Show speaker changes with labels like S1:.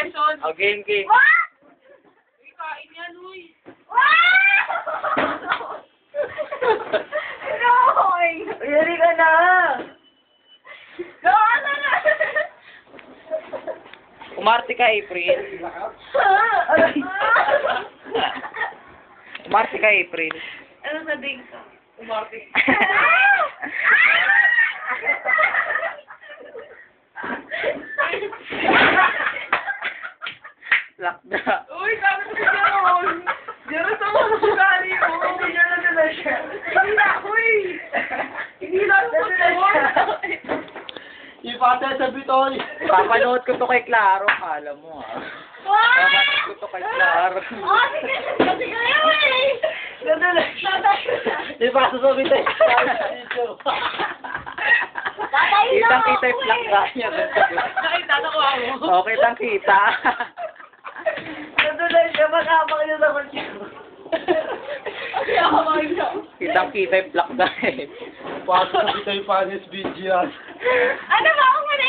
S1: Quezon.
S2: O, game.
S3: What?
S1: Kain yan, uy.
S3: Wow! Roy!
S2: Yari ka na!
S3: No, ano na?
S2: Umarte ka, April. Umarte ka, April.
S3: Ano sabihin ko?
S1: Umarte.
S2: Lakda.
S1: Uy, sabi ko si Jaron. Jaron sa mga sugali mo.
S3: Hindi na naman siya.
S1: Hindi na, uy. Hindi na ako
S4: Yung pata sa bitoy.
S2: Papanood ko to kay Claro, kala mo ah. Papanood ko to kay Claro.
S3: Oh, sige, kasi kayo eh!
S4: Yung pata sa bitoy.
S3: Tatayin na
S2: Kitang-kita yung plakda niya.
S1: Nakita na ko ako.
S2: O, kitang-kita.
S3: Nadulan siya, mag-abang niya naman siya.
S1: Kasi ako makikita.
S2: Kitang-kita yung plakda eh.
S4: Pata sa bitoy panis video yan.
S3: Ano ba ako muna